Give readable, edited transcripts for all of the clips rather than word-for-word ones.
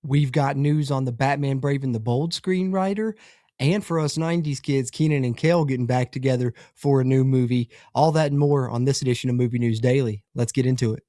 We've got news on the Batman Brave and the Bold screenwriter. And for us 90s kids, Keenan and Kel getting back together for a new movie. All that and more on this edition of Movie News Daily. Let's get into it.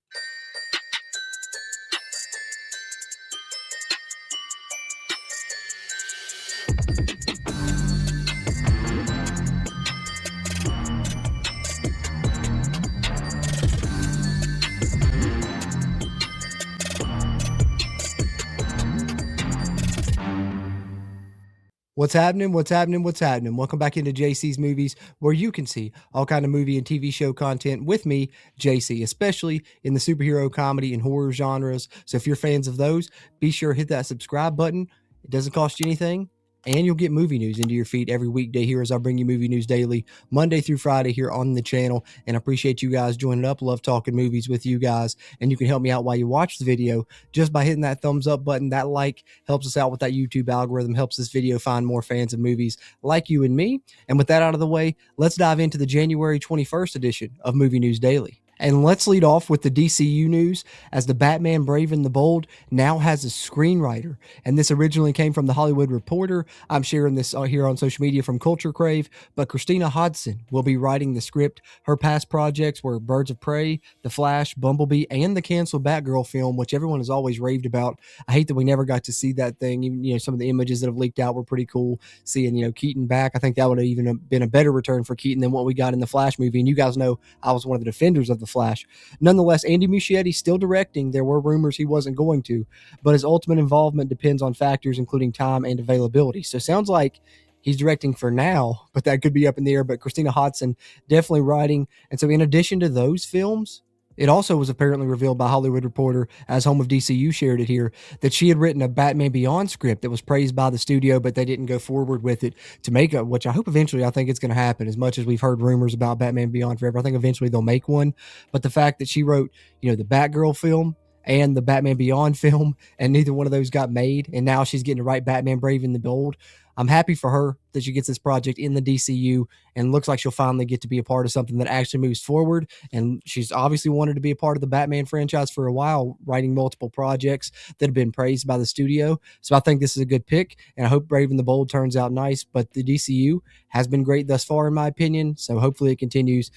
What's happening? What's happening? What's happening? Welcome back into JC's Movies, where you can see all kind of movie and TV show content with me, JC, especially in the superhero, comedy, and horror genres. So if you're fans of those, be sure to hit that subscribe button. It doesn't cost you anything, and you'll get movie news into your feed every weekday here as I bring you Movie News Daily, Monday through Friday here on the channel. And I appreciate you guys joining up. Love talking movies with you guys. And you can help me out while you watch the video just by hitting that thumbs up button. That like helps us out with that YouTube algorithm, helps this video find more fans of movies like you and me. And with that out of the way, let's dive into the January 21st edition of Movie News Daily. And let's lead off with the DCU news, as the Batman Brave and the Bold now has a screenwriter. And this originally came from The Hollywood Reporter. I'm sharing this here on social media from Culture Crave, but Christina Hodson will be writing the script. Her past projects were Birds of Prey, The Flash, Bumblebee, and the canceled Batgirl film, which everyone has always raved about. I hate that we never got to see that thing. Even, some of the images that have leaked out were pretty cool. Seeing, Keaton back, I think that would have even been a better return for Keaton than what we got in the Flash movie. And you guys know I was one of the defenders of the Flash. Nonetheless, Andy Muschietti still directing. There were rumors he wasn't going to, but his ultimate involvement depends on factors including time and availability. So it sounds like he's directing for now, but that could be up in the air. But Christina Hodson definitely writing. And so in addition to those films, it also was apparently revealed by Hollywood Reporter, as Home of DCU shared it here, that she had written a Batman Beyond script that was praised by the studio, but they didn't go forward with it to make it, which I hope eventually, I think it's going to happen. As much as we've heard rumors about Batman Beyond forever, I think eventually they'll make one. But the fact that she wrote, the Batgirl film and the Batman Beyond film, and neither one of those got made, and now she's getting to write Batman Brave and the Bold. I'm happy for her that she gets this project in the DCU, and looks like she'll finally get to be a part of something that actually moves forward. And she's obviously wanted to be a part of the Batman franchise for a while, writing multiple projects that have been praised by the studio. So I think this is a good pick, and I hope Brave and the Bold turns out nice. But the DCU has been great thus far, in my opinion. So hopefully it continues.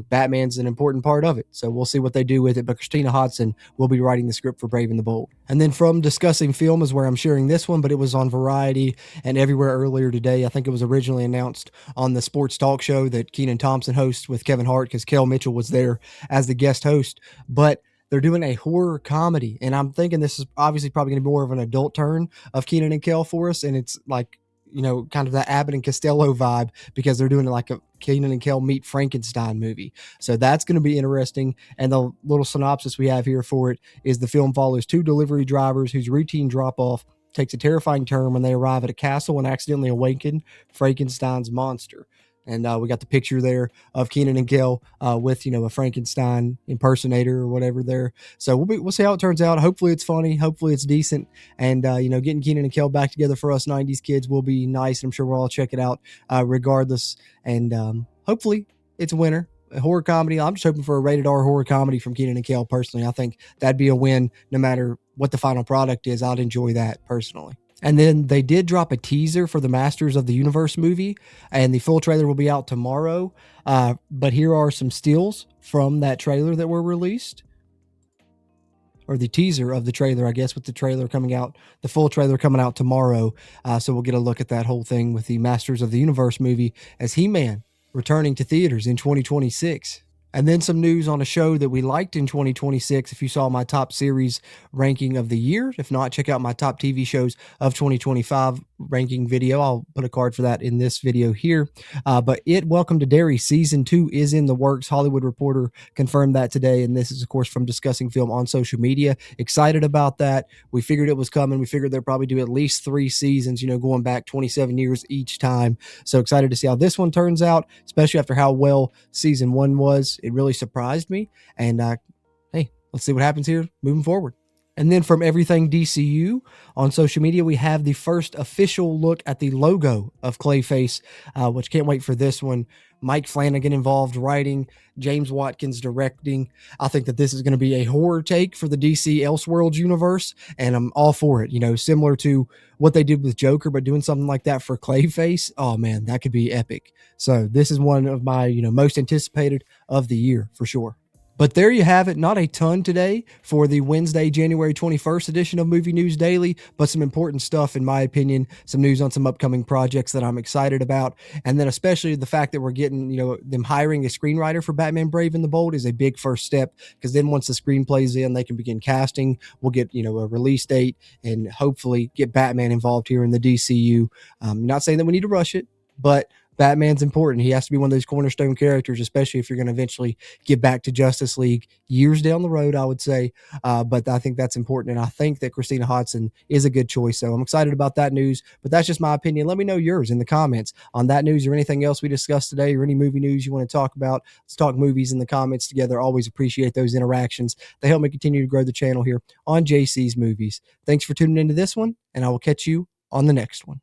Batman's an important part of it. So we'll see what they do with it. But Christina Hodson will be writing the script for Brave and the Bold. And then from Discussing Film is where I'm sharing this one, but it was on Variety and everywhere earlier today. I think it was originally announced on the sports talk show that Keenan Thompson hosts with Kevin Hart, because Kel Mitchell was there as the guest host. But they're doing a horror comedy, and I'm thinking this is obviously probably going to be more of an adult turn of Keenan and Kel for us, and it's like, kind of that Abbott and Costello vibe, because they're doing like a Keenan and Kel meet Frankenstein movie. So that's going to be interesting. And the little synopsis we have here for it is the film follows two delivery drivers whose routine drop-off takes a terrifying turn when they arrive at a castle and accidentally awaken Frankenstein's monster. And we got the picture there of Keenan and Kel with, a Frankenstein impersonator or whatever there. So we'll see how it turns out. Hopefully it's funny. Hopefully it's decent. And, getting Keenan and Kel back together for us 90s kids will be nice. I'm sure we'll all check it out regardless. And hopefully it's a winner. A horror comedy. I'm just hoping for a rated R horror comedy from Keenan and Kel personally. I think that'd be a win no matter what the final product is. I'd enjoy that personally. And then they did drop a teaser for the Masters of the Universe movie, and the full trailer will be out tomorrow. But here are some stills from that trailer that were released, or the teaser of the trailer, I guess, with the trailer coming out, the full trailer coming out tomorrow. So we'll get a look at that whole thing with the Masters of the Universe movie as He-Man returning to theaters in 2026. And then some news on a show that we liked in 2026. If you saw my top series ranking of the year, if not, check out my top TV shows of 2025 ranking video. I'll put a card for that in this video here. But Welcome to Derry season 2 is in the works. Hollywood Reporter confirmed that today. And this is, of course, from Discussing Film on social media. Excited about that. We figured it was coming. We figured they'll probably do at least 3 seasons, going back 27 years each time. So excited to see how this one turns out, especially after how well season 1 was. It really surprised me. And hey, let's see what happens here moving forward. And then from Everything DCU on social media, we have the first official look at the logo of Clayface, which can't wait for this one. Mike Flanagan involved writing, James Watkins directing. I think that this is going to be a horror take for the DC Elseworlds universe, and I'm all for it. You know, similar to what they did with Joker, but doing something like that for Clayface. Oh man, that could be epic. So this is one of my, most anticipated of the year for sure. But there you have it. Not a ton today for the Wednesday, January 21st edition of Movie News Daily, but some important stuff, in my opinion, some news on some upcoming projects that I'm excited about. And then especially the fact that we're getting, them hiring a screenwriter for Batman Brave and the Bold is a big first step, because then once the screenplay's in, they can begin casting. We'll get, a release date and hopefully get Batman involved here in the DCU. Not saying that we need to rush it, but Batman's important. He has to be one of those cornerstone characters, especially if you're going to eventually give back to Justice League years down the road, I would say. But I think that's important. And I think that Christina Hodson is a good choice. So I'm excited about that news. But that's just my opinion. Let me know yours in the comments on that news or anything else we discussed today, or any movie news you want to talk about. Let's talk movies in the comments together. Always appreciate those interactions. They help me continue to grow the channel here on JC's Movies. Thanks for tuning into this one, and I will catch you on the next one.